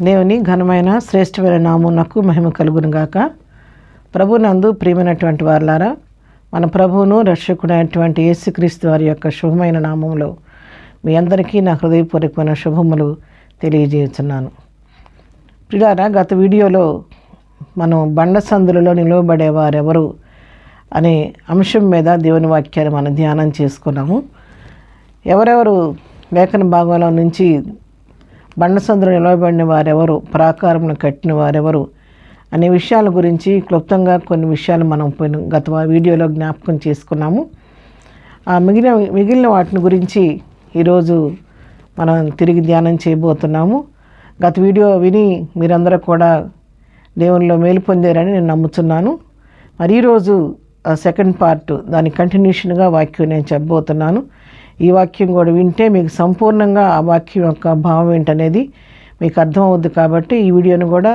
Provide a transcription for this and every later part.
దేవుని ఘనమైన శ్రేష్టమైన నామమునకు మహిమ కలుగును గాక. ప్రభునందు ప్రియమైనటువంటి వారలారా, మన ప్రభువును రక్షకుడైనటువంటి యేసుక్రీస్తు వారి యొక్క శుభమైన నామములో మీ అందరికీ నా హృదయపూర్వకమైన శుభములు తెలియజేస్తున్నాను. ప్రియులారా, గత వీడియోలో మనం బండ సందులలో నిలవబడేవారెవరు అనే అంశం మీద దేవుని వాక్యాన్ని మనం ధ్యానం చేసుకున్నాము. ఎవరెవరు లేఖన భాగంలో నుంచి బండ సందులో నిలవబడిన వారెవరు, ప్రాకారమును కట్టిన వారెవరు అనే విషయాల గురించి క్లుప్తంగా కొన్ని విషయాలు మనం గత వీడియోలో జ్ఞాపకం చేసుకున్నాము. ఆ మిగిలిన వాటిని గురించి ఈరోజు మనం తిరిగి ధ్యానం చేయబోతున్నాము. గత వీడియో విని మీరందరూ కూడా దేవునిలో మేలు పొందారని నేను నమ్ముతున్నాను. మరి ఈరోజు సెకండ్ పార్ట్, దాని కంటిన్యూషన్గా వాక్యం నేను చెప్పబోతున్నాను. ఈ వాక్యం కూడా వింటే మీకు సంపూర్ణంగా ఆ వాక్యం యొక్క భావం ఏంటనేది మీకు అర్థమవుద్ది. కాబట్టి ఈ వీడియోను కూడా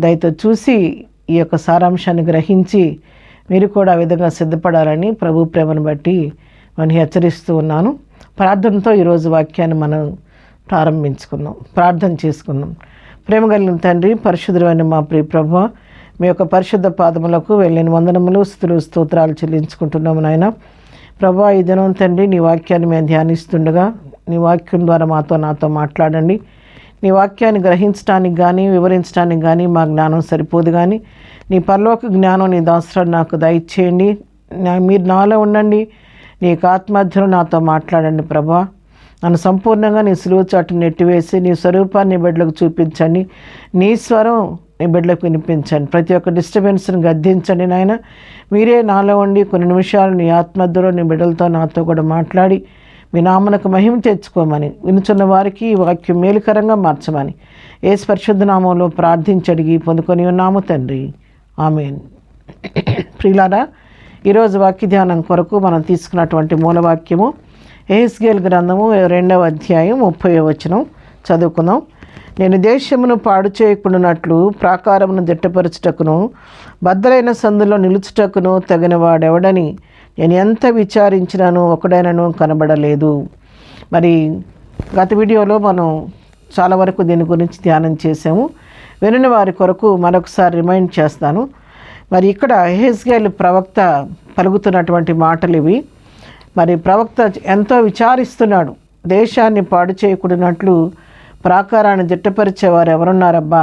దయతో చూసి ఈ యొక్క సారాంశాన్ని గ్రహించి మీరు కూడా ఆ విధంగా సిద్ధపడాలని ప్రభు ప్రేమను బట్టి మనం హెచ్చరిస్తూ ఉన్నాను. ప్రార్థనతో ఈరోజు వాక్యాన్ని మనం ప్రారంభించుకుందాం, ప్రార్థన చేసుకుందాం. ప్రేమ కలిగిన తండ్రి, పరిశుద్ధమైన మా ప్రియ ప్రభువా, మీ యొక్క పరిశుద్ధ పాదములకు వెళ్ళిన వందనములు, స్తుతులు, స్తోత్రాలు చెల్లించుకుంటున్నాము నాయన. ప్రభువా, ఈ దినం తండ్రి నీ వాక్యాన్ని మేము ధ్యానిస్తుండగా నీ వాక్యం ద్వారా నాతో మాట్లాడండి. నీ వాక్యాన్ని గ్రహించడానికి కానీ వివరించడానికి కానీ మా జ్ఞానం సరిపోదు, కానీ నీ పరలోక జ్ఞానం నీ దాసుడు నాకు దయచేయండి. మీరు నాలో ఉండండి, నీ ఆత్మధ్యలో నాతో మాట్లాడండి. ప్రభువా, నన్ను సంపూర్ణంగా నీ సులువు చాటును నెట్టివేసి నీ స్వరూపాన్ని బిడ్డలకు చూపించండి. నీ స్వరం నీ బిడ్డలకు వినిపించండి. ప్రతి ఒక్క డిస్టర్బెన్స్ని గద్దించండి నాయన. మీరే నాలో ఉండి కొన్ని నిమిషాలు నీ ఆత్మధ్యలో నీ బిడ్డలతో నాతో కూడా మాట్లాడి మీ నామనకు మహిమ తెచ్చుకోమని, వినుచున్న వారికి ఈ వాక్యం మేలుకరంగా మార్చమని యేసు పరిశుద్ధ నామంలో ప్రార్థించడిగి పొందుకొని ఉన్నాము తండ్రి, ఆమేన్. ప్రియులారా, ఈరోజు వాక్య ధ్యానం కొరకు మనం తీసుకున్నటువంటి మూలవాక్యము యెహెజ్కేలు గ్రంథము 2వ అధ్యాయం 30వ వచనం చదువుకుందాం. నేను దేశమును పాడు చేయకుండానట్లు ప్రాకారమును దిట్టపరచుటకును బద్దలైన సందులో నిలుచుటకును తగిన వాడెవడని నేను ఎంత విచారించినాను ఒకడైనను కనబడలేదు. మరి గత వీడియోలో మనం చాలా వరకు దీని గురించి ధ్యానం చేసాము. వినని వారి కొరకు మరొకసారి రిమైండ్ చేస్తాను. మరి ఇక్కడ యెహెజ్కేలు ప్రవక్త పలుకుతున్నటువంటి మాటలు ఇవి. మరి ప్రవక్త ఎంతో విచారిస్తున్నాడు. దేశాన్ని పాడు చేయకూడనట్లు ప్రాకారాన్ని దిట్టపరిచేవారు ఎవరున్నారబ్బా,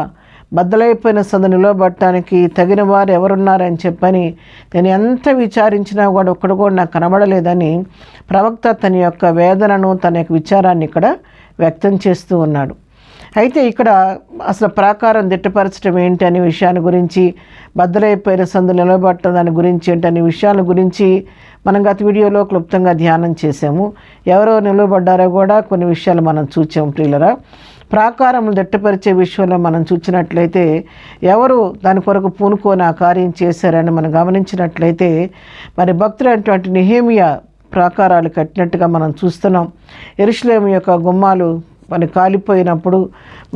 బద్దలైపోయిన సందు నిలవబట్టడానికి తగిన వారు ఎవరున్నారని చెప్పని నేను ఎంత విచారించినా కూడా ఒక్కడు కూడా నాకు కనబడలేదని ప్రవక్త తన యొక్క వేదనను, తన యొక్క విచారాన్ని ఇక్కడ వ్యక్తం చేస్తూ ఉన్నాడు. అయితే ఇక్కడ అసలు ప్రాకారం దిట్టపరచడం ఏంటి అనే విషయాన్ని గురించి, బద్దలైపోయిన సందు నిలబట్టడం దాని గురించి ఏంటి అనే విషయాల గురించి మనం గత వీడియోలో క్లుప్తంగా ధ్యానం చేసాము. ఎవరో నిలబడ్డారో కూడా కొన్ని విషయాలు మనం చూసాము. ప్రియులరా, ప్రాకారం దిట్టపరిచే విషయంలో మనం చూసినట్లయితే ఎవరు దాని కొరకు పూనుకొని ఆ కార్యం చేశారని మనం గమనించినట్లయితే మరి భక్తుడైనటువంటి నెహెమియా ప్రాకారాలు కట్టినట్టుగా మనం చూస్తున్నాం. యెరూషలేము యొక్క గుమ్మాలు మరి కాలిపోయినప్పుడు,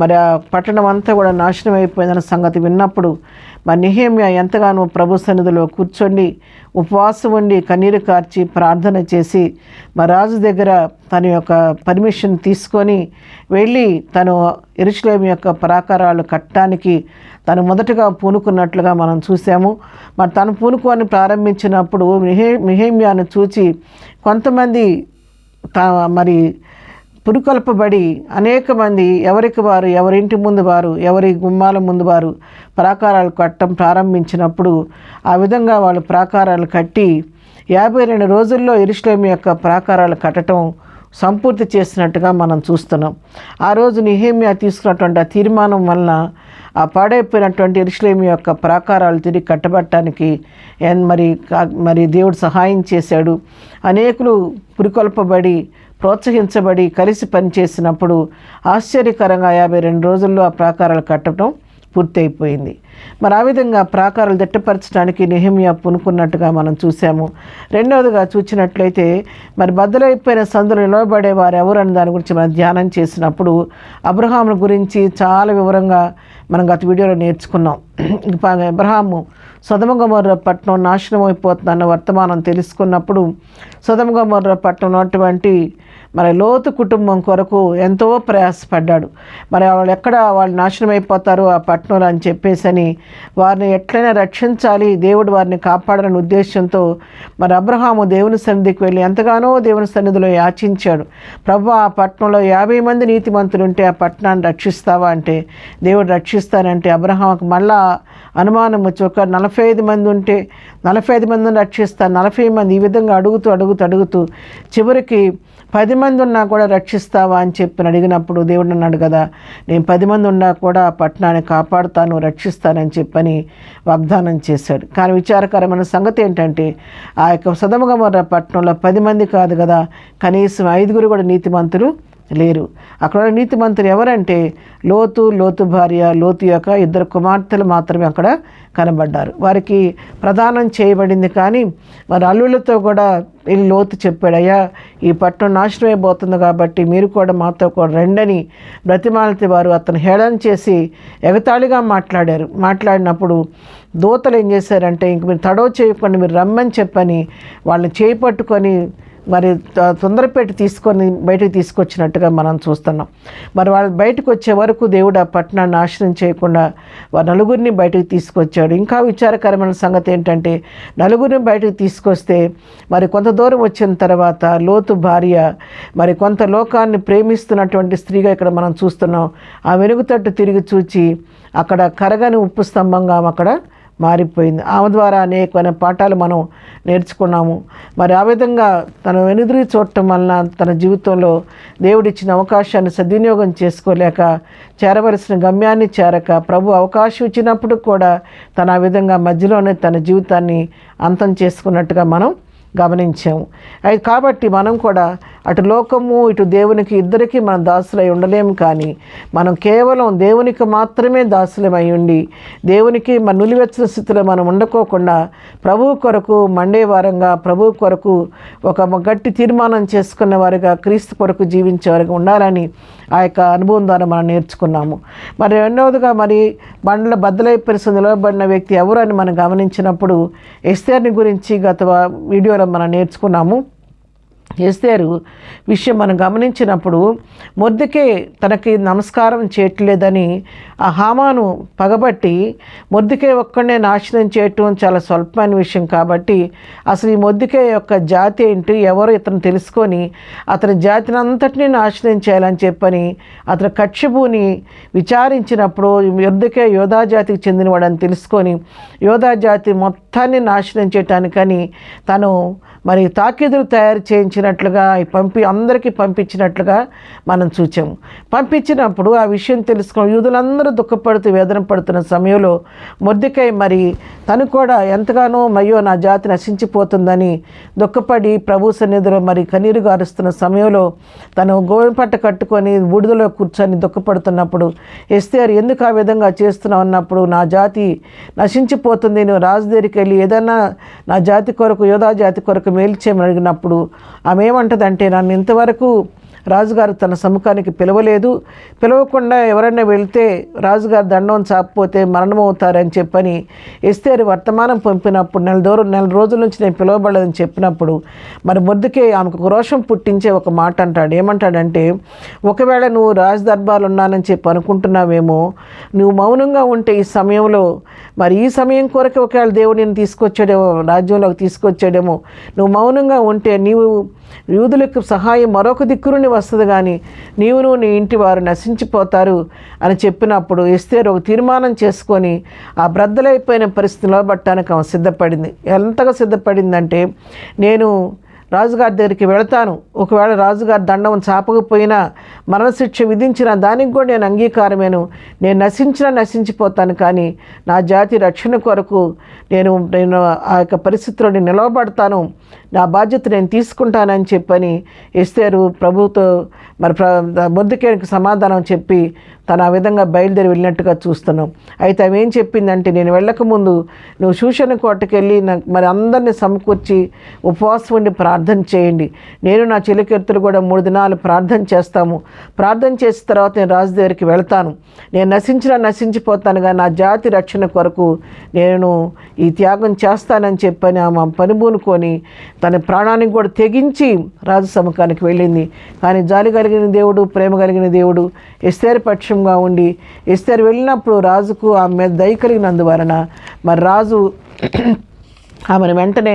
మరి ఆ పట్టణం అంతా కూడా నాశనం అయిపోయిందన్న సంగతి విన్నప్పుడు మరి నెహెమియా ఎంతగానో ప్రభు సన్నిధిలో కూర్చొని ఉపవాసం ఉండి కన్నీరు కార్చి ప్రార్థన చేసి మరి రాజు దగ్గర తన యొక్క పర్మిషన్ తీసుకొని వెళ్ళి తను యెరూషలేము యొక్క ప్రాకారాలు కట్టడానికి తను మొదటగా పూనుకున్నట్లుగా మనం చూసాము. మరి తను పూనుకొని ప్రారంభించినప్పుడు నెహెమియాను చూచి కొంతమంది మరి పురుకొల్పబడి అనేక మంది ఎవరికి వారు, ఎవరింటి ముందు వారు, ఎవరి గుమ్మాల ముందు వారు ప్రాకారాలు కట్టడం ప్రారంభించినప్పుడు ఆ విధంగా వాళ్ళు ప్రాకారాలు కట్టి 52 రోజుల్లో యెరూషలేము యొక్క ప్రాకారాలు కట్టడం సంపూర్తి చేసినట్టుగా మనం చూస్తున్నాం. ఆ రోజు నెహెమియా తీసుకున్నటువంటి ఆ తీర్మానం వలన ఆ పాడైపోయినటువంటి యెరూషలేము యొక్క ప్రాకారాలు తిరిగి కట్టబట్టడానికి మరి దేవుడు సహాయం చేశాడు. అనేకులు పురికొల్పబడి ప్రోత్సహించబడి కలిసి పనిచేసినప్పుడు ఆశ్చర్యకరంగా 52 రోజుల్లో ఆ ప్రాకారాలు కట్టడం పూర్తయిపోయింది. మరి ఆ విధంగా ప్రాకారాలు దిట్టపరచడానికి నెహెమియా పూనుకున్నట్టుగా మనం చూసాము. రెండవదిగా చూసినట్లయితే మరి బద్దలైపోయిన సందులు నిలవబడేవారు ఎవరు అని దాని గురించి మనం ధ్యానం చేసినప్పుడు అబ్రహాము గురించి చాలా వివరంగా మనం గత వీడియోలో నేర్చుకున్నాం. అబ్రహాము సొదొమ గొమొర్రా పట్టణం నాశనం అయిపోతుందన్న వర్తమానం తెలుసుకున్నప్పుడు సొదొమ గొమొర్రా పట్టణం ఉన్నటువంటి మరి లోతు కుటుంబం కొరకు ఎంతో ప్రయాసపడ్డాడు. మరి వాళ్ళు నాశనం అయిపోతారు ఆ పట్టణంలో అని చెప్పేసని వారిని ఎట్లయినా రక్షించాలి, దేవుడు వారిని కాపాడాలనే ఉద్దేశంతో మరి అబ్రహాము దేవుని సన్నిధికి వెళ్ళి ఎంతగానో దేవుని సన్నిధిలో యాచించాడు. ప్రభు, ఆ పట్టణంలో 50 మంది నీతిమంతులు ఉంటే ఆ పట్టణాన్ని రక్షిస్తావా అంటే దేవుడు రక్షిస్తానంటే అబ్రహాముకు మళ్ళా అనుమానం వచ్చి ఒక 45 మంది ఉంటే 45 మందిని రక్షిస్తాను, 40 మంది, ఈ విధంగా అడుగుతూ చివరికి 10 మంది ఉన్నా కూడా రక్షిస్తావా అని చెప్పి అడిగినప్పుడు దేవుడు అన్నాడు కదా, నేను 10 మంది ఉన్నా కూడా ఆ పట్టణాన్ని కాపాడుతాను, రక్షిస్తానని చెప్పని వాగ్దానం చేశాడు. కానీ విచారకరమైన సంగతి ఏంటంటే ఆ యొక్క సొదొమ గొమొర్రా పట్టణంలో 10 మంది కాదు కదా, కనీసం 5 కూడా నీతిమంతులు లేరు. అక్కడ నీతిమంతులు ఎవరంటే లోతు భార్య, లోతు యొక్క 2 కుమార్తెలు మాత్రమే అక్కడ కనబడ్డారు. వారికి ప్రదానం చేయబడింది. కానీ వారి అల్లుళ్ళతో కూడా వెళ్ళి లోతు చెప్పాడు, అయ్యా ఈ పట్టణం నాశనం అయిపోతుంది కాబట్టి మీరు కూడా మాతో కూడా రండని బ్రతిమాలితే వారు అతను హేళన చేసి ఎగతాళిగా మాట్లాడినప్పుడు దూతలు ఏం చేశారంటే ఇంక మీరు తడవ చేయకుండా మీరు రమ్మని చెప్పని వాళ్ళని చేయి పట్టుకొని మరి తొందరపెట్టి తీసుకొని బయటకు తీసుకొచ్చినట్టుగా మనం చూస్తున్నాం. మరి వాళ్ళు బయటకు వచ్చే వరకు దేవుడు ఆ పట్టణాన్ని నాశనం చేయకుండా వారు 4 బయటకు తీసుకొచ్చాడు. ఇంకా విచారకరమైన సంగతి ఏంటంటే 4 బయటకు తీసుకొస్తే మరి కొంత దూరం వచ్చిన తర్వాత లోతు భార్య మరి కొంత లోకాన్ని ప్రేమిస్తున్నటువంటి స్త్రీగా ఇక్కడ మనం చూస్తున్నాం. ఆ వెనుగుతట్టు తిరిగి చూచి అక్కడ కరగని ఉప్పు స్తంభంగా అక్కడ మారిపోయింది. ఆమె ద్వారా అనేకమైన పాఠాలు మనం నేర్చుకున్నాము. మరి ఆ విధంగా తను వెనుదిరిగి చూడటం వలన తన జీవితంలో దేవుడిచ్చిన అవకాశాన్ని సద్వినియోగం చేసుకోలేక చేరవలసిన గమ్యాన్ని చేరక ప్రభు అవకాశం ఇచ్చినప్పుడు కూడా తన ఆ విధంగా మధ్యలోనే తన జీవితాన్ని అంతం చేసుకున్నట్టుగా మనం గమనించాము. కాబట్టి మనం కూడా అటు లోకము ఇటు దేవునికి ఇద్దరికీ మనం దాసులై ఉండలేము. కానీ మనం కేవలం దేవునికి మాత్రమే దాసులమై ఉండి దేవునికి మన నులివెచ్చని స్థితిలో మనం ఉండకోకుండా ప్రభువు కొరకు మండే వారంగా ప్రభువు కొరకు ఒక గట్టి తీర్మానం చేసుకున్న వారిగా క్రీస్తు కొరకు జీవించేవారిగా ఉండాలని ఆ యొక్క అనుభవం ద్వారా మనం నేర్చుకున్నాము. మరి రెండవదిగా మరి బండ్ల బద్దలైపోయి నిలవబడిన వ్యక్తి ఎవరు అని మనం గమనించినప్పుడు ఎస్తేరుని గురించి గత వీడియోలో మనం నేర్చుకున్నాము. ఎస్తేరు విషయం మనం గమనించినప్పుడు మొర్దెకై తనకి నమస్కారం చేయట్లేదని ఆ హామాను పగబట్టి మొర్దెకై ఒక్కడనే నాశనం చేయటం చాలా స్వల్పమైన విషయం. కాబట్టి అసలు ఈ మొర్దెకై యొక్క జాతి ఏంటి, ఎవరో ఇతను తెలుసుకొని అతని జాతిని అంతటినీ నాశనం చేయాలని చెప్పని అతను కక్షబూని విచారించినప్పుడు మొర్దెకై యోధా జాతికి చెందినవాడని తెలుసుకొని యోధా జాతి మొత్తాన్ని నాశనం చేయటానికని తను మరి తాకీదులు తయారు చేయించినట్లుగా అందరికీ పంపించినట్లుగా మనం చూచాము. పంపించినప్పుడు ఆ విషయం తెలుసుకుని యూదులందరూ దుఃఖపడుతూ వేదన పడుతున్న సమయంలో మొర్దెకై మరి తను కూడా ఎంతగానో అయ్యో నా జాతి నశించిపోతుందని దుఃఖపడి ప్రభు సన్నిధిలో మరి కన్నీరు గారుస్తున్న సమయంలో తను గోనెపట్ట కట్టుకొని బూడిదలో కూర్చొని దుఃఖపడుతున్నప్పుడు ఎస్తేరు ఎందుకు ఆ విధంగా చేస్తున్నావు అన్నప్పుడు నా జాతి నశించిపోతుంది, నువ్వు రాజు దగ్గరికి వెళ్ళి ఏదన్నా నా జాతి కొరకు యోధా జాతి కొరకు మేలు చేయమని అడిగినప్పుడు ఆమె ఏమంటదంటే నన్ను ఇంతవరకు రాజుగారు తన సముఖానికి పిలవకుండా ఎవరైనా వెళ్తే రాజుగారు దండం చాపపోతే మరణమవుతారని చెప్పని ఎస్తేరు వర్తమానం పంపినప్పుడు నెల రోజుల నుంచి నేను పిలవబడదని చెప్పినప్పుడు మరి మొర్దెకై ఆమెకు రోషం పుట్టించే ఒక మాట అంటాడు. ఏమంటాడంటే ఒకవేళ నువ్వు రాజు దర్బార్లో ఉన్నానని చెప్పి అనుకుంటున్నావేమో, నువ్వు మౌనంగా ఉంటే ఈ సమయంలో మరి ఈ సమయం కొరకు ఒకవేళ దేవుడు నేను తీసుకొచ్చాడేమో, రాజ్యంలోకి తీసుకొచ్చాడేమో, నువ్వు మౌనంగా ఉంటే నీవు యూదులకు సహాయం మరొక దిక్కు నుండి వస్తుంది, కానీ నీవును నీ ఇంటి వారు నశించిపోతారు అని చెప్పినప్పుడు ఎస్తేరు ఒక తీర్మానం చేసుకొని ఆ బ్రద్దలైపోయిన పరిస్థితి నిలబడటానికి ఆమె సిద్ధపడింది. ఎంతగా సిద్ధపడిందంటే నేను రాజుగారి దగ్గరికి వెళతాను, ఒకవేళ రాజుగారి దండం చాపకపోయినా మరణశిక్ష విధించిన దానికి కూడా నేను అంగీకారమేను, నేను నశించిపోతాను, కానీ నా జాతి రక్షణ కొరకు నేను ఆ యొక్క పరిస్థితిలో నిలవబడతాను, నా బాధ్యత నేను తీసుకుంటానని చెప్పని ఎస్తేరు ప్రభుతో మరి మొర్దెకైకి సమాధానం చెప్పి తను ఆ విధంగా బయలుదేరి వెళ్ళినట్టుగా చూస్తున్నాం. అయితే ఆమె ఏం చెప్పిందంటే నేను వెళ్ళకముందు నువ్వు షూషను కోటకి వెళ్ళి మరి అందరినీ సమకూర్చి ఉపవాసం ఉండి ప్రార్థన చేయండి, నేను నా చెలికెత్తులు కూడా 3 దినాలు ప్రార్థన చేస్తాము, ప్రార్థన చేసిన తర్వాత నేను రాజు దగ్గరికి వెళ్తాను, నేను నశించిపోతానుగా నా జాతి రక్షణ కొరకు నేను ఈ త్యాగం చేస్తానని చెప్పని ఆమె పనిబూనుకొని తన ప్రాణానికి కూడా తెగించి రాజు సముఖానికి వెళ్ళింది. కానీ జాలి కలిగిన దేవుడు, ప్రేమ కలిగిన దేవుడు ఎస్తేరు పక్షంగా ఉండి ఎస్తేరు వెళ్ళినప్పుడు రాజుకు ఆమె మీద దయ కలిగినందువలన మరి రాజు ఆమెను వెంటనే,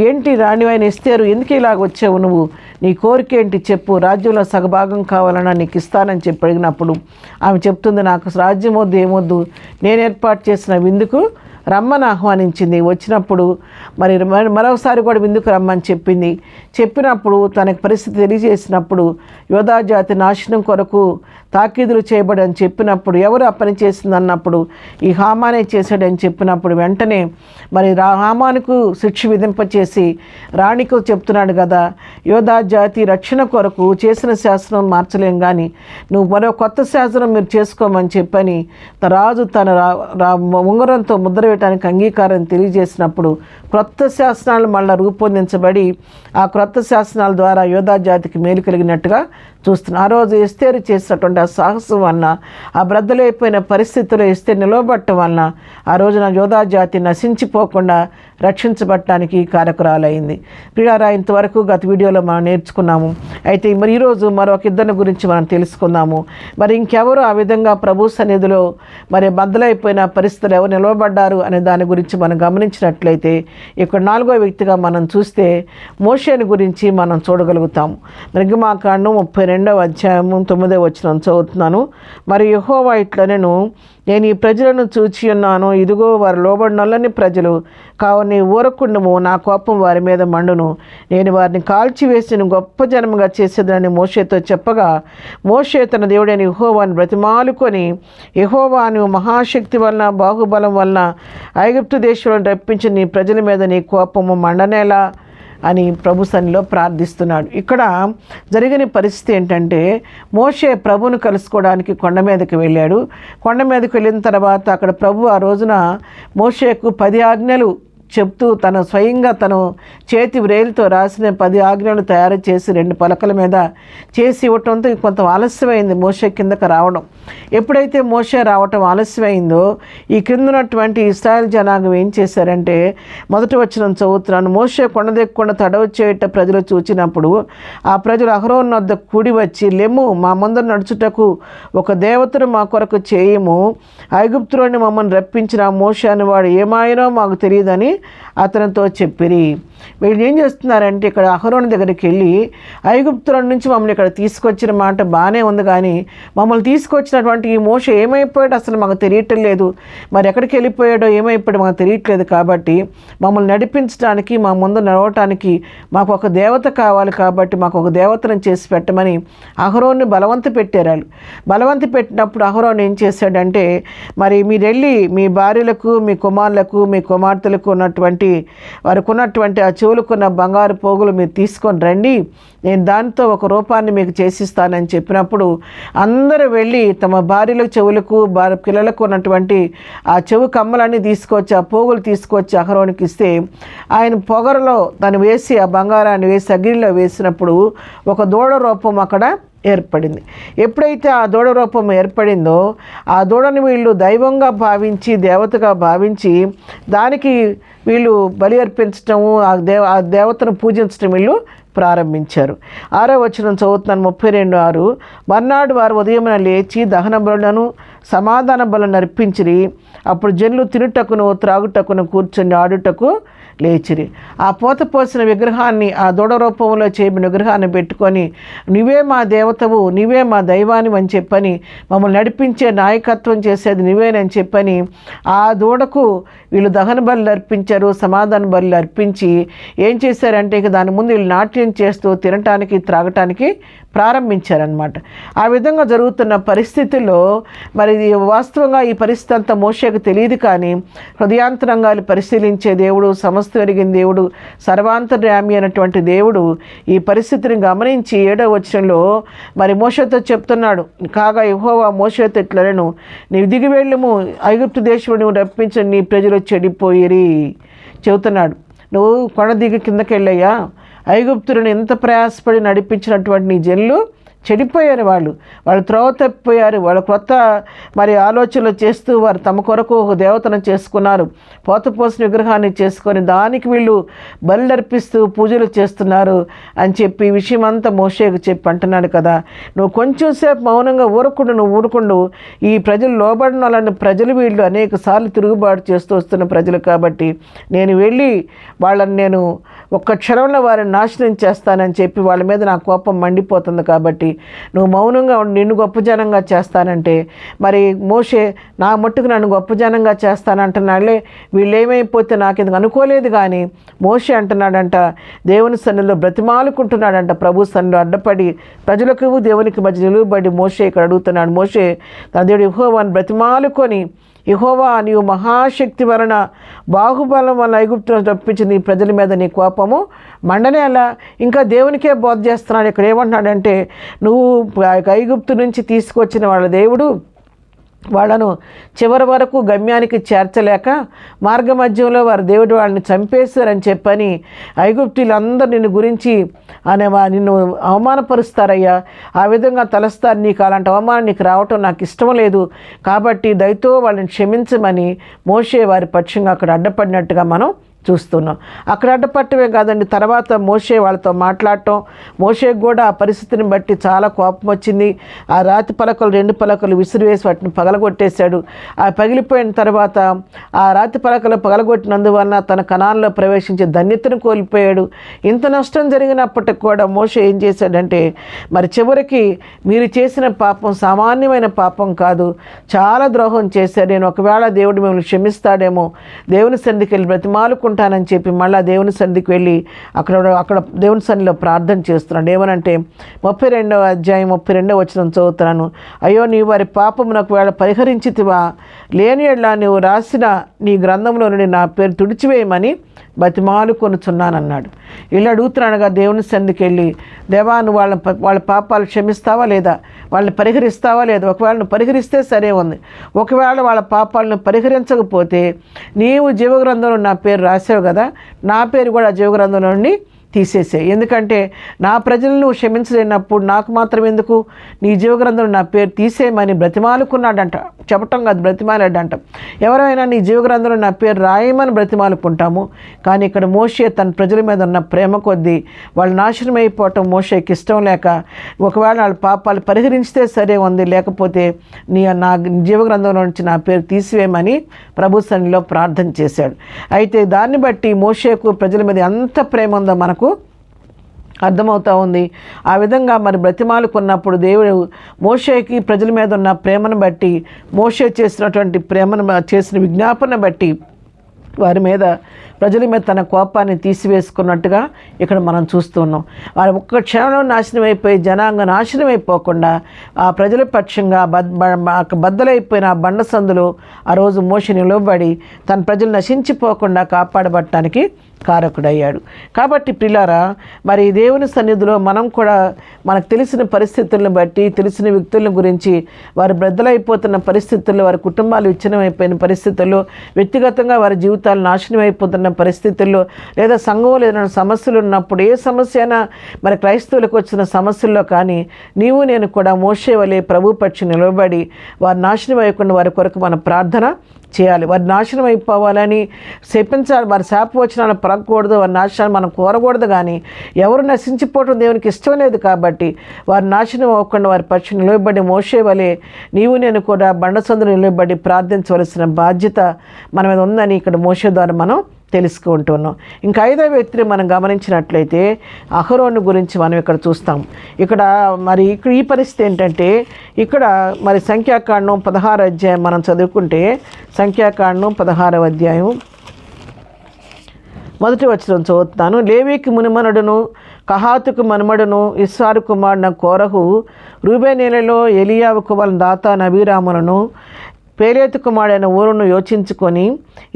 ఏంటి రాణివైన ఎస్తేరు, ఎందుకు ఇలాగ వచ్చావు, నువ్వు నీ కోరిక ఏంటి చెప్పు, రాజ్యంలో సగభాగం కావాలన్నా నీకు ఇస్తానని చెప్పి అడిగినప్పుడు ఆమె చెప్తుంది, నాకు రాజ్యం వద్దు, ఏమొద్దు, నేను ఏర్పాటు చేసిన విందుకు రమ్మని ఆహ్వానించింది. వచ్చినప్పుడు మరి మరోసారి కూడా విందుకు రమ్మని చెప్పింది. చెప్పినప్పుడు తనకు పరిస్థితి తెలియజేసినప్పుడు యోధా జాతి నాశనం కొరకు తాకీదులు చేయబడని చెప్పినప్పుడు, ఎవరు ఆ పని చేసిందన్నప్పుడు ఈ హామానే చేశాడని చెప్పినప్పుడు వెంటనే మరి హామానుకు శిక్ష విధింపచేసి రాణికు చెప్తున్నాడు కదా, యోధా జాతి రక్షణ కొరకు చేసిన శాసనం మార్చలేం, కానీ నువ్వు మరో కొత్త శాసనం మీరు చేసుకోమని చెప్పని రాజు తన ఉంగరంతో ముద్ర వేయడానికి అంగీకారం తెలియజేసినప్పుడు క్రొత్త శాసనాలు మళ్ళీ రూపొందించబడి ఆ క్రొత్త శాసనాల ద్వారా యోధా జాతికి మేలు కలిగినట్టుగా చూస్తున్నాం. ఆ రోజు ఎస్తేరు చేసినటువంటి ఆ సాహసం వలన, ఆ బ్రద్దలైపోయిన పరిస్థితుల్లో ఎస్తేరు నిలవబట్టడం వలన ఆ రోజున యోధా జాతి నశించిపోకుండా రక్షించబడటానికి కారకురాలైంది. ప్రియులారా, ఇంతవరకు గత వీడియోలో మనం నేర్చుకున్నాము. అయితే మరి ఈరోజు మరొక ఇద్దరిని గురించి మనం తెలుసుకుందాము. మరి ఇంకెవరు ఆ విధంగా ప్రభు సన్నిధిలో మరి బద్దలైపోయిన పరిస్థితులు ఎవరు నిలవబడ్డారు అనే దాని గురించి మనం గమనించినట్లయితే ఇక్కడ 4వ వ్యక్తిగా మనం చూస్తే మోషేని గురించి మనం చూడగలుగుతాము. నిర్గమాకాండం 32వ అధ్యాయము 9వ వచనం చదువుతున్నాను. మరి యెహోవా ఇట్లనెను, నేను ఈ ప్రజలను చూచి ఉన్నాను, ఇదిగో వారు లోబడినొల్లని ప్రజలు, కావున నీ ఊరకుండము, నా కోపం వారి మీద మండును, నేను వారిని కాల్చివేసిన గొప్ప జనముగా చేసేదని మోషేతో చెప్పగా, మోషే తన దేవుడైన యెహోవాను బ్రతిమాలుకొని, యెహోవా నువ్వు మహాశక్తి వలన బాహుబలం వలన ఐగుప్తు దేశంలో రప్పించి నీ ప్రజల మీద నీ కోపము మండనేలా అని ప్రభు సన్నిధిలో ప్రార్థిస్తున్నాడు. ఇక్కడ జరిగిన పరిస్థితి ఏంటంటే, మోషే ప్రభువును కలుసుకోవడానికి కొండ మీదకి వెళ్ళాడు. కొండ మీదకి వెళ్ళిన తర్వాత అక్కడ ప్రభు ఆ రోజున మోషేకు 10 ఆజ్ఞలు చెప్తూ తను స్వయంగా తను చేతి వ్రేలుతో రాసిన 10 ఆజ్ఞలు తయారు చేసి 2 పలకల మీద చేసి ఇవ్వటంతో కొంత ఆలస్యమైంది మోషే కిందకు రావడం. ఎప్పుడైతే మోషే రావటం ఆలస్యమైందో ఈ కింద ఉన్నటువంటి ఇశ్రాయేల్ జనాంగం ఏం చేశారంటే, మొదటి వచనం చదువుతున్నాను, మోషే కొండ దిక్కకుండా తడవ చేయట ప్రజలు చూచినప్పుడు ఆ ప్రజలు అహరోను వద్ద కూడి వచ్చి, లెమ్ము, మా ముందర నడుచుటకు ఒక దేవతను మా కొరకు చేయము, ఐగుప్తులోని మమ్మల్ని రప్పించిన మోషే అని వాడు ఏమాయనో మాకు తెలియదని అతనితో చెప్పిరి. వీళ్ళు ఏం చేస్తున్నారంటే, ఇక్కడ అహరోను దగ్గరికి వెళ్ళి ఐగుప్తుల నుంచి మమ్మల్ని ఇక్కడ తీసుకొచ్చిన మాట బాగానే ఉంది, కానీ మమ్మల్ని తీసుకొచ్చినటువంటి ఈ మోషే ఏమైపోయాడు అసలు మాకు తెలియటం లేదు, మరి ఎక్కడికి వెళ్ళిపోయాడో ఏమైపోయాడో మాకు తెలియట్లేదు, కాబట్టి మమ్మల్ని నడిపించడానికి మా ముందు నడవటానికి మాకు ఒక దేవత కావాలి, కాబట్టి మాకు ఒక దేవతను చేసి పెట్టమని అహరోన్ని బలవంత పెట్టారు. బలవంత పెట్టినప్పుడు అహరోను ఏం చేశాడంటే, మరి మీరు వెళ్ళి మీ భార్యలకు, మీ కుమారులకు, మీ కుమార్తెలకు ఉన్నటువంటి వారికి ఉన్నటువంటి ఆ చెవులకున్న బంగారు పోగులు మీరు తీసుకొని రండి, నేను దాంతో ఒక రూపాన్ని మీకు చేసిస్తానని చెప్పినప్పుడు అందరూ వెళ్ళి తమ భార్యలకు, చెవులకు, పిల్లలకు ఉన్నటువంటి ఆ చెవు కమ్మలన్నీ తీసుకొచ్చి ఆ పోగులు తీసుకొచ్చి అహరోనికి ఇస్తే ఆయన పొగరలో దాన్ని వేసి ఆ బంగారాన్ని వేసి అగ్నిలో వేసినప్పుడు ఒక దూడ రూపం అక్కడ ఏర్పడింది. ఎప్పుడైతే ఆ దూడ రూపం ఏర్పడిందో ఆ దూడను వీళ్ళు దైవంగా భావించి, దేవతగా భావించి దానికి వీళ్ళు బలి అర్పించటము, ఆ దేవతను పూజించడం వీళ్ళు ప్రారంభించారు. 6వ వచనం చదువుతున్నాను, 32:6, మర్నాడు వారు ఉదయమున లేచి దహన బలులను సమాధాన బలులను అర్పించిరి. అప్పుడు జనులు తినుటకును త్రాగుటకును కూర్చొని ఆడుటకు లేచిరి. ఆ పోత పోసిన విగ్రహాన్ని, ఆ దూడ రూపంలో చేయబడిన విగ్రహాన్ని పెట్టుకొని, నువ్వే మా దేవతవు, నువ్వే మా దైవాని అని చెప్పని, మమ్మల్ని నడిపించే నాయకత్వం చేసేది నువ్వేనని చెప్పని ఆ దూడకు వీళ్ళు దహన బలులు అర్పించారు, సమాధాన బలులు అర్పించి ఏం చేశారంటే ఇక దాని ముందు వీళ్ళు నాట్యం చేస్తూ తినటానికి త్రాగటానికి ప్రారంభించారనమాట. ఆ విధంగా జరుగుతున్న పరిస్థితుల్లో మరి వాస్తవంగా ఈ పరిస్థితి అంతా మోషేకు తెలియదు, కానీ హృదయాంతరంగాలు పరిశీలించే దేవుడు, సమస్త ఎరిగిన దేవుడు, సర్వాంతర్యామి అయినటువంటి దేవుడు ఈ పరిస్థితిని గమనించి 7వ వచనంలో మరి మోషేతో చెప్తున్నాడు, కాగా యెహోవా మోషేతో ఇట్లనెను, నీవు దిగి వెళ్ళుము, ఐగుప్తు దేశంలో నువ్వు రప్పించిన నీ ప్రజలు చెడిపోయిరి. చెబుతున్నాడు, నువ్వు కొండ దిగి కిందకి వెళ్ళయ్యా, ఐగుప్తులను ఎంత ప్రయాసపడి నడిపించినటువంటి నీ జనులు చెడిపోయారు. వాళ్ళు త్రోవ తప్పిపోయారు. వాళ్ళు కొత్త మరి ఆలోచనలు చేస్తూ వారు తమ కొరకు ఒక దేవతను చేసుకున్నారు. పోతపోసిన విగ్రహాన్ని చేసుకొని దానికి వీళ్ళు బలులర్పిస్తూ పూజలు చేస్తున్నారు అని చెప్పి ఈ విషయం అంతా మోషేకు చెప్పి అంటున్నాడు కదా. నువ్వు కొంచెం సేపు మౌనంగా నువ్వు ఊరుకుండు. ఈ ప్రజలు లోబడిన వాళ్ళని ప్రజలు వీళ్ళు అనేక సార్లు తిరుగుబాటు చేస్తూ వస్తున్న ప్రజలు కాబట్టి నేను వెళ్ళి వాళ్ళని నేను ఒక్క క్షణంలో వారిని నాశనం చేస్తానని చెప్పి వాళ్ళ మీద నా కోపం మండిపోతుంది. కాబట్టి నువ్వు మౌనంగా నిన్ను గొప్ప జనంగా చేస్తానంటే మరి మోషే నా మట్టుకు నన్ను గొప్ప జనంగా చేస్తానంటున్నాడులే, వీళ్ళు ఏమైపోతే నాకు ఎందుకు అనుకోలేదు. కానీ మోషే అంటున్నాడంట, దేవుని సన్నిధిలో బ్రతిమాలుకుంటున్నాడంట, ప్రభు సన్నిధిలో అడ్డపడి ప్రజలకు దేవునికి మధ్య నిలువబడి మోషే ఇక్కడ అడుగుతున్నాడు. మోషే తన దేవుడు యెహోవాను బ్రతిమాలుకొని, యెహోవా నీవు మహాశక్తి వలన బాహుబలం వలన ఐగుప్తును రప్పించింది ఈ ప్రజల మీద నీ కోపము మండనే అలా ఇంకా దేవునికే బోధ చేస్తున్నాడు. ఇక్కడ ఏమంటున్నాడంటే నువ్వు ఐగుప్తు నుంచి తీసుకొచ్చిన వాళ్ళ దేవుడు వాళ్ళను చివరి వరకు గమ్యానికి చేర్చలేక మార్గ మధ్యంలో వారి దేవుడు వాళ్ళని చంపేశారని చెప్పని ఐగుప్తులందరూ నిన్ను గురించి నిన్ను అవమానపరుస్తారయ్యా, ఆ విధంగా తలస్తారు. నీకు అలాంటి అవమానం నీకు రావటం నాకు ఇష్టం లేదు, కాబట్టి దయతో వాళ్ళని క్షమించమని మోషే వారి పక్షంగా అక్కడ అడ్డపడినట్టుగా మనం చూస్తున్నాం. అక్కడ అడ్డపట్టమే కాదండి, తర్వాత మోషే వాళ్ళతో మాట్లాడటం, మోషేకి కూడా ఆ పరిస్థితిని బట్టి చాలా కోపం వచ్చింది. ఆ రాతి పలకలు 2 పలకలు విసిరివేసి వాటిని పగలగొట్టేశాడు. ఆ పగిలిపోయిన తర్వాత ఆ రాతి పలకలు పగలగొట్టినందువలన తన కణాల్లో ప్రవేశించే ధన్యతను కోల్పోయాడు. ఇంత నష్టం జరిగినప్పటికి కూడా మోషే ఏం చేశాడంటే మరి చివరికి మీరు చేసిన పాపం సామాన్యమైన పాపం కాదు, చాలా ద్రోహం చేశారు, నేను ఒకవేళ దేవుడు మిమ్మల్ని క్షమిస్తాడేమో దేవుని సన్నిధికి వెళ్ళి బ్రతిమాలుకుంటానని చెప్పి మళ్ళీ దేవుని సన్నిధికి వెళ్ళి అక్కడ దేవుని సన్నిధిలో ప్రార్థన చేస్తున్నాడు. ఏమనంటే 32వ అధ్యాయం 32వ వచనం చదువుతున్నాను. అయ్యో నీవు వారి పాపమునకు వేళ పరిహరించితివా, లేని ఎడ్లా నువ్వు రాసిన నీ గ్రంథంలో నుండి నా పేరు తుడిచివేయమని బతిమాలుకొనుచున్నానన్నాడు. ఇలా అడుగుతున్నాడుగా దేవుని సన్నిధికి వెళ్ళి, దేవా నువ్వు వాళ్ళ పాపాలు క్షమిస్తావా లేదా, వాళ్ళని పరిహరిస్తావా లేదా, ఒకవేళ నువ్వు పరిహరిస్తే సరే ఉంది, ఒకవేళ వాళ్ళ పాపాలను పరిహరించకపోతే నీవు జీవగ్రంథంలో నా పేరు రాసావు కదా, నా పేరు కూడా జీవగ్రంథంలో నుండి తీసేసే. ఎందుకంటే నా ప్రజలను నువ్వు క్షమించలేనప్పుడు నాకు మాత్రం ఎందుకు, నీ జీవగ్రంథంలో నా పేరు తీసేయమని బ్రతిమాలుకున్నాడంట. చెప్పటం కాదు, బ్రతిమాలాడంట. ఎవరైనా నీ జీవగ్రంథంలో నా పేరు రాయమని బ్రతిమాలుకుంటాము, కానీ ఇక్కడ మోషే తన ప్రజల మీద ఉన్న ప్రేమ కొద్దీ వాళ్ళు నాశనం అయిపోవటం మోషేకి ఇష్టం లేక ఒకవేళ వాళ్ళ పాపాలు పరిహరించితే సరే ఉంది, లేకపోతే నా జీవగ్రంథంలో నుంచి నా పేరు తీసివేయమని ప్రభు సన్నిధిలో ప్రార్థన చేశాడు. అయితే దాన్ని బట్టి మోషేకు ప్రజల మీద ఎంత ప్రేమ ఉందో మనకు అర్థమవుతూ ఉంది. ఆ విధంగా మరి బ్రతిమాలుకున్నప్పుడు దేవుడు మోషేకి ప్రజల మీద ఉన్న ప్రేమను బట్టి, మోషే చేసినటువంటి చేసిన విజ్ఞాపన బట్టి వారి మీద ప్రజల మీద తన కోపాన్ని తీసివేసుకున్నట్టుగా ఇక్కడ మనం చూస్తున్నాం. వారు ఒక్క క్షణంలో నాశనం అయిపోయి జనాంగం నాశనం అయిపోకుండా ఆ ప్రజల పక్షంగా బద్దలైపోయిన ఆ బండ సందులో ఆ రోజు మోషే నిలబడి తన ప్రజలు నశించిపోకుండా కాపాడబడటానికి కారకుడయ్యాడు. కాబట్టి ప్రియులారా, మరి దేవుని సన్నిధిలో మనం కూడా మనకు తెలిసిన పరిస్థితులను బట్టి, తెలిసిన వ్యక్తుల గురించి, వారు బద్దలైపోతున్న పరిస్థితుల్లో, వారి కుటుంబాలు విచ్ఛిన్నమైపోయిన పరిస్థితుల్లో, వ్యక్తిగతంగా వారి జీవితాలు నాశనం అయిపోతున్న పరిస్థితుల్లో, లేదా సంఘంలో ఏదైనా సమస్యలు ఉన్నప్పుడు, ఏ సమస్య అయినా మరి క్రైస్తవులకు వచ్చిన సమస్యల్లో కానీ నీవు నేను కూడా మోషే వలె ప్రభు పక్షి నిలబడి వారు నాశనం అయ్యకుండా వారి కొరకు మన ప్రార్థన చేయాలి. వారి నాశనం అయిపోవాలని శపించాలి, వారి శాపవచనాలు పలకూడదు, వారి నాశనాన్ని మనం కోరకూడదు. కానీ ఎవరు నశించిపోవడం దేవునికి ఇష్టం లేదు. కాబట్టి వారి నాశనం అవ్వకుండా వారి పక్షి నిలబడి మోషే వలె నీవు నేను కూడా బండసందులు నిలబడి ప్రార్థించవలసిన బాధ్యత మన మీద ఉందని ఇక్కడ మోషే ద్వారా మనం తెలుసుకుంటున్నాం. ఇంకా 5వ వ్యక్తిని మనం గమనించినట్లయితే అహరోను గురించి మనం ఇక్కడ చూస్తాం. ఇక్కడ మరి ఈ పరిస్థితి ఏంటంటే, ఇక్కడ మరి సంఖ్యాకాండం 16వ అధ్యాయం మనం చదువుకుంటే, సంఖ్యాకాండం 16వ అధ్యాయం 1వ వచనం చదువుతున్నాను. లేవీకి మునిమనుడును కహాతుకు మనుమడును ఇస్సారు కుమారుడు కోరహు రూబేనేలలో ఎలియావు కుమారుడు దాతాను అబీరాములను పేలేతు కుమారుడైన ఊరును యోచించుకొని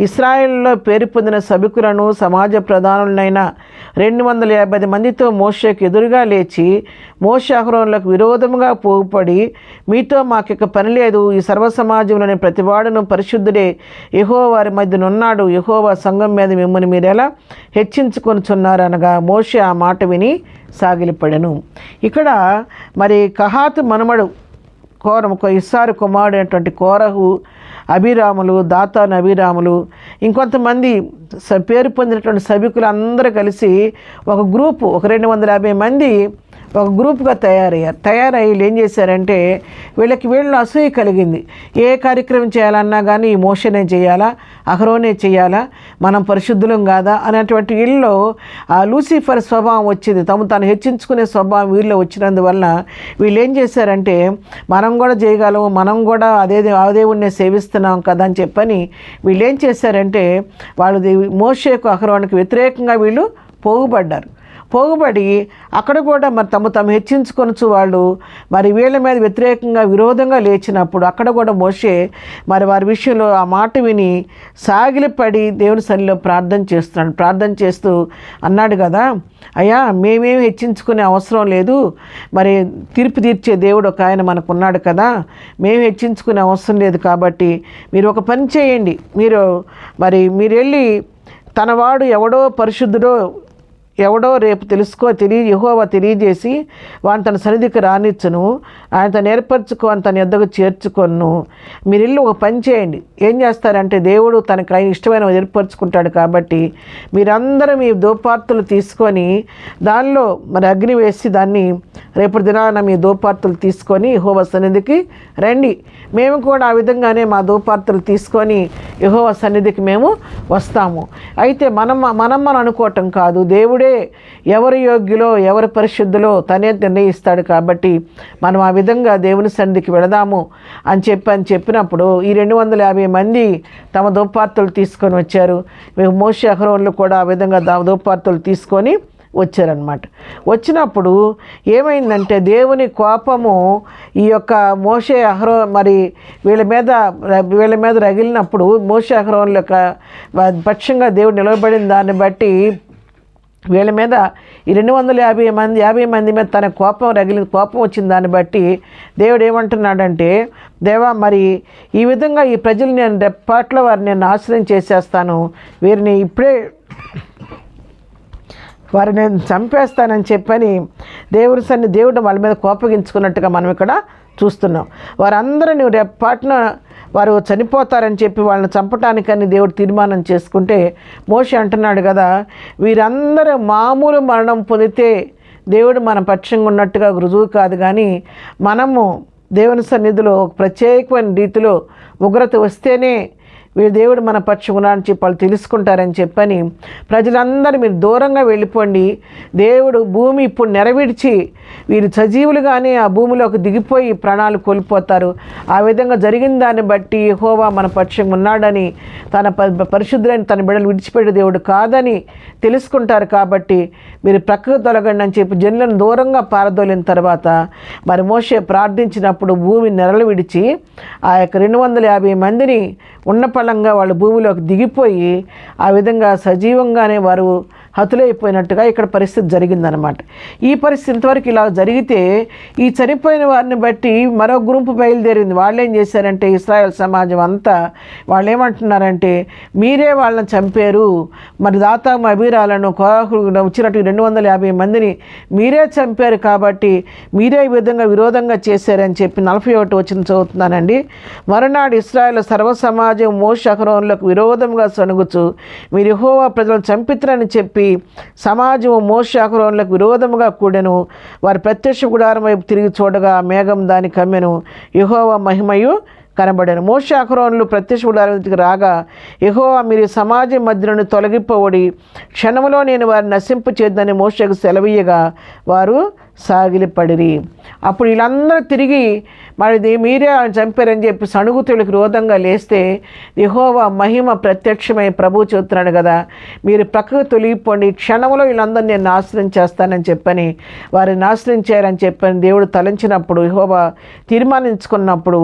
ఇశ్రాయేలులో పేరు పొందిన సభికులను సమాజ ప్రధానులైన 250 మందితో మోషేకు ఎదురుగా లేచి మోషే అహరోనులకు విరోధముగా పోగుపడి, మీతో మాకిక పని లేదు, ఈ సర్వ సమాజంలోని ప్రతివాడును పరిశుద్ధుడే, యెహోవా వారి మధ్యనున్నాడు, యెహోవా సంఘం మీద మిమ్మల్ని మీరెలా హెచ్చించుకొనుచున్నారు అనగా మోషే ఆ మాట విని సాగిలిపడెను. ఇక్కడ మరి కహాతు మనుమడు ఇస్సారు కుమారుడు అయినటువంటి కోరహు, అభిరాములు, దాతాను అభిరాములు, ఇంకొంతమంది పేరు పొందినటువంటి సభికులు అందరూ కలిసి ఒక గ్రూపు, ఒక 250 మంది ఒక గ్రూప్గా తయారయ్యి వీళ్ళు ఏం చేశారంటే, వీళ్ళు అసూయ కలిగింది. ఏ కార్యక్రమం చేయాలన్నా కానీ ఈ మోషనే చేయాలా, అహరోనే చేయాలా, మనం పరిశుద్ధులం కాదా అనేటువంటి వీళ్ళలో ఆ లూసిఫర్ స్వభావం వచ్చింది. తాను హెచ్చించుకునే స్వభావం వీళ్ళలో వచ్చినందువలన వీళ్ళు ఏం చేశారంటే, మనం కూడా చేయగలము, మనం కూడా అదే దేవుణ్ణి సేవిస్తున్నాం కదా అని చెప్పని వీళ్ళు ఏం చేశారంటే, వాళ్ళు మోషేకు అహరోనుకు వ్యతిరేకంగా వీళ్ళు పోగుబడి అక్కడ కూడా మరి తమ హెచ్చించుకొనచ్చు వాళ్ళు మరి వీళ్ళ మీద వ్యతిరేకంగా విరోధంగా లేచినప్పుడు అక్కడ కూడా మోషే మరి వారి విషయంలో ఆ మాట విని సాగిలిపడి దేవుని సన్నిధిలో ప్రార్థన చేస్తూ అన్నాడు కదా, అయ్యా మేమేమి హెచ్చించుకునే అవసరం లేదు, మరి తీర్పు తీర్చే దేవుడు ఒక ఆయన మనకున్నాడు కదా, మేము హెచ్చించుకునే అవసరం లేదు, కాబట్టి మీరు ఒక పని చేయండి, మీరు వెళ్ళి తనవాడు ఎవడో పరిశుద్ధుడో ఎవడో రేపు యెహోవా తెలియజేసి వాని తన సన్నిధికి రానిచ్చును, ఆయన తను ఏర్పరచుకొని తన యొద్దకు చేర్చుకొను. మీరు ఇల్లు ఒక పని చేయండి, ఏం చేస్తారంటే దేవుడు తనకు ఆయన ఇష్టమైన ఏర్పరచుకుంటాడు కాబట్టి మీరందరూ మీ దోపార్తులు తీసుకొని దానిలో మరి అగ్ని వేసి దాన్ని రేపటి దినాన మీ దోపార్తులు తీసుకొని యెహోవా సన్నిధికి రండి, మేము కూడా ఆ విధంగానే మా దోపార్తులు తీసుకొని యెహోవా సన్నిధికి మేము వస్తాము. అయితే మనం అనుకోవటం కాదు, దేవుడే ఎవరు యోగ్యులో ఎవరు పరిశుద్ధులో తనే నిర్ణయిస్తాడు, కాబట్టి మనం ఆ విధంగా దేవుని సన్నిధికి వెళదాము అని చెప్పినప్పుడు ఈ 250 మంది తమ దోపార్తులు తీసుకొని వచ్చారు. మోషే అహరోనులు కూడా ఆ విధంగా దోపార్తులు తీసుకొని వచ్చారనమాట. వచ్చినప్పుడు ఏమైందంటే దేవుని కోపము ఈ యొక్క మోషే మరి వీళ్ళ మీద రగిలినప్పుడు మోషే అహరోనుల యొక్క పక్షంగా దేవుడు నిలవబడిన దాన్ని బట్టి వీళ్ళ మీద ఈ 250 మంది మీద తన కోపం వచ్చిన దాన్ని బట్టి దేవుడు ఏమంటున్నాడంటే, దేవా మరి ఈ విధంగా ఈ ప్రజలు నేను రెప్పట్లో వారిని నాశనం చేసేస్తాను, వీరిని ఇప్పుడే వారిని చంపేస్తానని చెప్పని దేవుడు వాళ్ళ మీద కోపగించుకున్నట్టుగా మనం ఇక్కడ చూస్తున్నాం. వారందరూ నువ్వు రేపాటున వారు చనిపోతారని చెప్పి వాళ్ళని చంపటానికని దేవుడు తీర్మానం చేసుకుంటే మోషే అంటున్నాడు కదా, వీరందరూ మామూలు మరణం పొందితే దేవుడు మన పక్షంగా ఉన్నట్టుగా రుజువు కాదు, కానీ మనము దేవుని సన్నిధిలో ప్రత్యేకమైన రీతిలో ఉగ్రత వస్తేనే వీరు దేవుడు మన పక్షం ఉన్నాడని చెప్పి వాళ్ళు తెలుసుకుంటారని చెప్పని ప్రజలందరూ మీరు దూరంగా వెళ్ళిపోండి, దేవుడు భూమి ఇప్పుడు నెరవేర్చి వీరు సజీవులుగానే ఆ భూమిలోకి దిగిపోయి ప్రాణాలు కోల్పోతారు. ఆ విధంగా జరిగిన దాన్ని బట్టి యెహోవా మన పక్షం ఉన్నాడని, తన పరిశుద్ధులైన తన బిడ్డలు విడిచిపెట్టే దేవుడు కాదని తెలుసుకుంటారు. కాబట్టి మీరు ప్రక్కకు తొలగండి అని చెప్పి జనులను దూరంగా పారదోలిన తర్వాత మరి మోషే ప్రార్థించినప్పుడు భూమి నెరలు విడిచి ఆ యొక్క 250 మందిని ఉన్న పళంగా వాళ్ళు భూమిలోకి దిగిపోయి ఆ విధంగా సజీవంగానే వారు హతులైపోయినట్టుగా ఇక్కడ పరిస్థితి జరిగిందనమాట. ఈ పరిస్థితి ఇంతవరకు ఇలా జరిగితే ఈ చనిపోయిన వారిని బట్టి మరో గ్రూపు బయలుదేరింది. వాళ్ళు ఏం చేశారంటే ఇశ్రాయేల్ సమాజం అంతా వాళ్ళు ఏమంటున్నారంటే, మీరే వాళ్ళని చంపారు, మరి దాతాము అబీరాలను వచ్చినట్టు 250 మందిని మీరే చంపారు, కాబట్టి మీరే ఈ విధంగా విరోధంగా చేశారని చెప్పి 41 వచనం చదువుతున్నానండి. మరునాడు ఇశ్రాయేల్ సర్వసమాజం మోషే అహరోనులకు విరోధంగా సణుగుచు మీరు యెహోవా ప్రజలను చంపితురని చెప్పి సమాజము మోషే అహరోనులకు విరోధముగా కూడెను. వారి ప్రత్యక్ష గుడారం వైపు తిరిగి చూడగా మేఘం దాని కమ్మెను, యెహోవా మహిమయు కనబడెను. మోషే అహరోనులు ప్రత్యక్ష గుడారానికి రాగా యెహోవా మీరు సమాజం మధ్య నుండి తొలగిపోవడి క్షణములో నేను వారిని నశింపు చేద్దని మోషేకు సెలవీయగా వారు సాగిలపడిరి. అప్పుడు వీళ్ళందరూ తిరిగి మరి మీరే ఆయన చంపారని చెప్పి సణుగుతుడికి విరోధంగా లేస్తే యెహోవా మహిమ ప్రత్యక్షమై ప్రభు చెబుతున్నాడు కదా, మీరు ప్రక్కకు తొలగిపోండి, క్షణంలో వీళ్ళందరూ నేను నాశనం చేస్తానని చెప్పని వారిని నాశనం చేయాలని చెప్పని దేవుడు తలంచినప్పుడు, యెహోవా తీర్మానించుకున్నప్పుడు,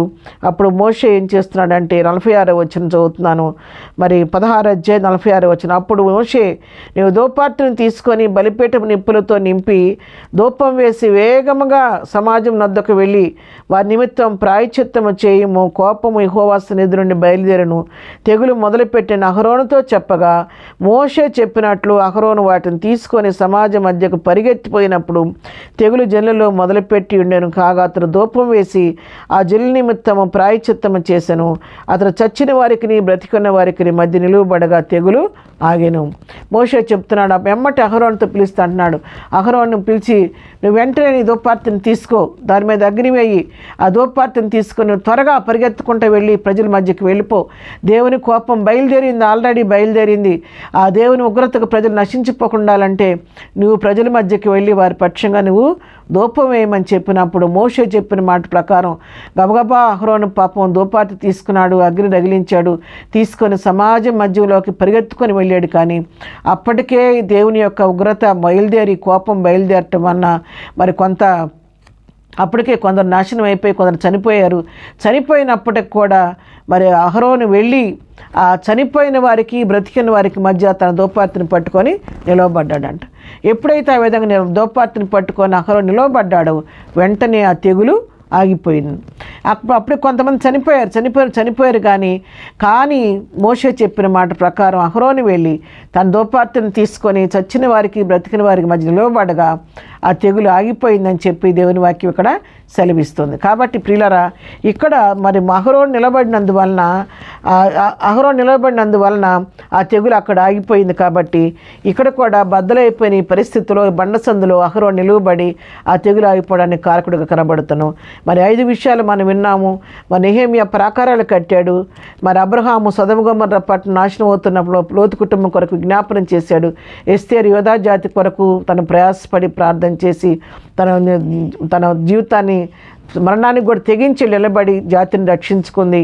అప్పుడు మోషే ఏం చేస్తున్నాడంటే 46వ వచనం చదువుతున్నాను, మరి 16 అధ్యాయం 46వ వచనం. అప్పుడు మోషే, నీవు ధూపార్తిని తీసుకొని బలిపీఠం నిప్పులతో నింపి ధూపం వేసి వేగముగా సమాజం నద్దకు వెళ్ళి వారి నిమిత్తం ప్రాయశ్చిత్తము చేయము, కోపము యెహోవా సన్నిధి నుండి బయలుదేరను, తెగులు మొదలుపెట్టిన అహరోనుతో చెప్పగా మోషే చెప్పినట్లు అహరోను వాటిని తీసుకొని సమాజ మధ్యకు పరిగెత్తిపోయినప్పుడు తెగులు జనులలో మొదలుపెట్టి ఉండెను. కాగా అతను ధూపం వేసి ఆ జనుల నిమిత్తము ప్రాయశ్చిత్తము చేసెను. అతను చచ్చిన వారికి బ్రతికున్న వారికి మధ్య నిలువబడగా తెగులు ఆగెను. మోషే చెప్తున్నాడు, వెమ్మటి అహరోనుతో పిలుస్తా అంటున్నాడు. అహరోను పిలిచి, నువ్వు వెంటనే నీ ధూపార్తిని తీసుకో, దాని మీద అగ్ని వేయి, ఆ ధూపార్తిని తీసుకొని త్వరగా పరిగెత్తుకుంటూ వెళ్ళి ప్రజల మధ్యకి వెళ్ళిపో. దేవుని కోపం బయలుదేరింది, ఆల్రెడీ బయలుదేరింది. ఆ దేవుని ఉగ్రతకు ప్రజలు నశించిపోకుండాలంటే నువ్వు ప్రజల మధ్యకి వెళ్ళి వారి పక్షంగా నువ్వు ధూపం వేయమని చెప్పినప్పుడు మోషే చెప్పిన మాట ప్రకారం గబగబా అహరోను పాపం ధూపార్తి తీసుకున్నాడు, అగ్ని రగిలించాడు, తీసుకొని సమాజం మధ్యలోకి పరిగెత్తుకొని వెళ్ళాడు. కానీ అప్పటికే దేవుని యొక్క ఉగ్రత బయలుదేరి కోపం బయలుదేరటం వలన మరి అప్పటికే కొందరు నాశనం అయిపోయి కొందరు చనిపోయారు. చనిపోయినప్పటికి కూడా మరి అహరోను వెళ్ళి ఆ చనిపోయిన వారికి బ్రతికిన వారికి మధ్య తన ధూపార్తిని పట్టుకొని నిలవబడ్డాడంట. ఎప్పుడైతే ఆ విధంగా ధూపార్తిని పట్టుకొని అహరోను నిలవబడ్డాడో వెంటనే ఆ తెగులు ఆగిపోయింది. అప్పుడు కొంతమంది చనిపోయారు కానీ మోషే చెప్పిన మాట ప్రకారం అహరోను వెళ్ళి తన ధూపార్తిని తీసుకొని చచ్చిన వారికి బ్రతికిన వారికి మధ్య నిలవబడగా ఆ తెగులు ఆగిపోయిందని చెప్పి దేవుని వాక్యం ఇక్కడ సెలవిస్తుంది. కాబట్టి ప్రియులరా, ఇక్కడ మరి అహరోను నిలబడినందువలన ఆ తెగులు అక్కడ ఆగిపోయింది. కాబట్టి ఇక్కడ కూడా బద్దలైపోయిన ఈ పరిస్థితిలో బండసందులో అహరోను నిలువబడి ఆ తెగులు ఆగిపోవడానికి కారకుడిగా కనబడుతున్నాం. మరి 5 విషయాలు మనం విన్నాము. మరి నెహెమ్యా ప్రాకారాలు కట్టాడు. మరి అబ్రహాము సొదొమ గొమొర్రా పట్టణం నాశనం అవుతున్నప్పుడు లోతు కుటుంబం కొరకు విజ్ఞాపనం చేశాడు. ఎస్తేరు యోధా జాతి కొరకు తను ప్రయాసపడి ప్రార్థన చేసి తన జీవితాన్ని మరణానికి కూడా తెగించి నిలబడి జాతిని రక్షించుకుంది.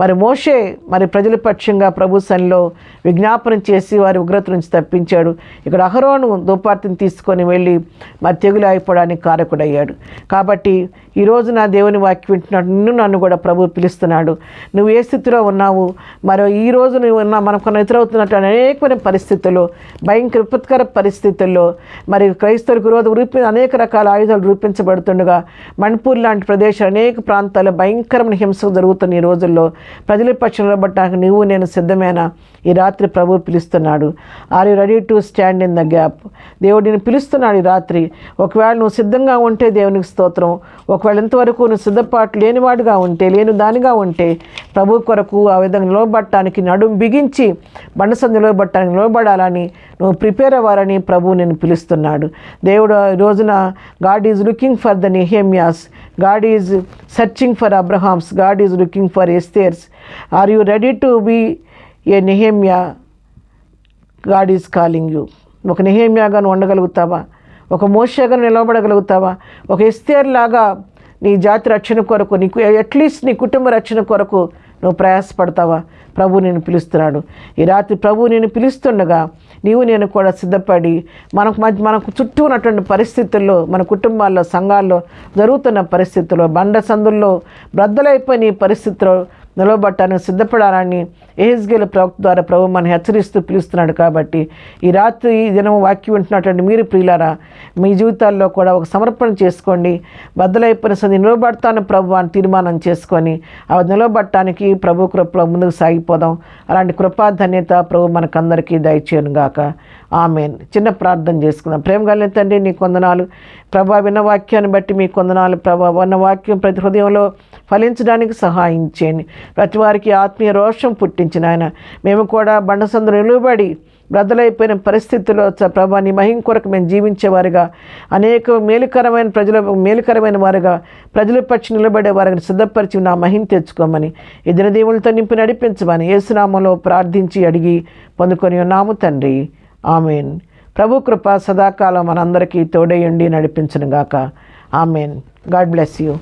మరి మోషే మరి ప్రజల పక్షంగా ప్రభు సన్నిధిలో విజ్ఞాపనం చేసి వారి ఉగ్రత నుంచి తప్పించాడు. ఇక్కడ అహరోను ధూపార్తిని తీసుకొని వెళ్ళి మరి తెగులు అయిపోవడానికి కారకుడయ్యాడు. కాబట్టి ఈరోజు నా దేవుని వాక్యం వింటున్నాడు, నన్ను కూడా ప్రభు పిలుస్తున్నాడు. నువ్వు ఏ స్థితిలో ఉన్నావు, మరి ఈరోజు నువ్వు మనకు ఎదురవుతున్నట్టు అనేకమైన పరిస్థితుల్లో, భయంకర విపత్కర పరిస్థితుల్లో మరి క్రైస్తవులకు విరోధం అనేక రకాల ఆయుధాలు రూపించబడుతుండగా మణిపూర్ లాంటి ప్రదేశాలు అనేక ప్రాంతాల్లో భయంకరమైన హింస జరుగుతున్న ఈ రోజుల్లో ప్రజల పక్షంలో బట్టడానికి నువ్వు నేను సిద్ధమేనా? ఈ రాత్రి ప్రభు పిలుస్తున్నాడు. Are you ready to stand in the gap? దేవుడు నేను పిలుస్తున్నాడు ఈ రాత్రి. ఒకవేళ నువ్వు సిద్ధంగా ఉంటే దేవునికి స్తోత్రం. ఒకవేళ ఇంతవరకు నువ్వు సిద్ధపాటు లేనివాడుగా ఉంటే, లేని దానిగా ఉంటే ప్రభు కొరకు ఆ విధంగా నిలబడటానికి నడుం బిగించి బండసందు నిలబడాలని నువ్వు ప్రిపేర్ అవ్వాలని ప్రభు నేను పిలుస్తున్నాడు. దేవుడు ఈ రోజున God is looking for the Nehemiahs, God is searching for Abrahams, God is looking for Esthers. Are you ready to be a Nehemiah? God is calling you. ఒక నెహెమ్యాగా నువ్వు ఉండగలుగుతావా? ఒక మోషేగా నిలబడగలుగుతావా? ఒక ఎస్తేర్ లాగా నీ జాతి రక్షణ కొరకు, నీకు అట్లీస్ట్ నీ కుటుంబ రక్షణ కొరకు నువ్వు ప్రయాసపడతావా? ప్రభు నేను పిలుస్తున్నాడు. ఈ రాత్రి ప్రభు నేను పిలుస్తుండగా నీవు నేను కూడా సిద్ధపడి మనకు చుట్టూ ఉన్నటువంటి పరిస్థితుల్లో, మన కుటుంబాల్లో, సంఘాల్లో జరుగుతున్న పరిస్థితుల్లో, బండసందుల్లో బ్రద్దలైపోయిన ఈ పరిస్థితుల్లో నిలబడటానికి సిద్ధపడాలని యెహెజ్కేలు ప్రవక్త ద్వారా ప్రభు మనం హెచ్చరిస్తూ పిలుస్తున్నాడు. కాబట్టి ఈ రాత్రి ఈ దినం వాక్యం వింటున్నటువంటి మీరు ప్రియులారా, మీ జీవితాల్లో కూడా ఒక సమర్పణ చేసుకోండి. బద్దలైపోయిన సంది నిలబడతాను ప్రభు అని తీర్మానం చేసుకొని ఆ నిలబడటానికి ప్రభు కృపలో ముందుకు సాగిపోదాం. అలాంటి కృపాధన్యత ప్రభు మనకందరికీ దయచేయను గాక. ఆమేన్. చిన్న ప్రార్థన చేసుకుందాం. ప్రేమ కలిగిన తండ్రి, నీ కొందనాలు ప్రభా. విన్న వాక్యాన్ని బట్టి మీ కొందనాలు ప్రభా. విన్న వాక్యం ప్రతి హృదయంలో ఫలించడానికి సహాయం చేయండి. ప్రతి వారికి ఆత్మీయ రోషం పుట్టించిన ఆయన మేము కూడా బండసందులు నిలువబడి బ్రద్దలైపోయిన పరిస్థితుల్లో ప్రభా నీ మహిమ కొరకు మేము జీవించేవారుగా, అనేక మేలుకరమైన వారుగా ప్రజల పక్షి నిలబడే వారిని సిద్ధపరిచి నా మహిమ తెచ్చుకోమని, ఇద్దరు దేవులతో నింపి నడిపించమని యేసు నామములో ప్రార్థించి అడిగి పొందుకొని ఉన్నాము తండ్రి. ఆమేన్. ప్రభు కృప సదాకాలం మనందరికీ తోడయుండి నడిపించును గాక. ఆమెన్. God bless you.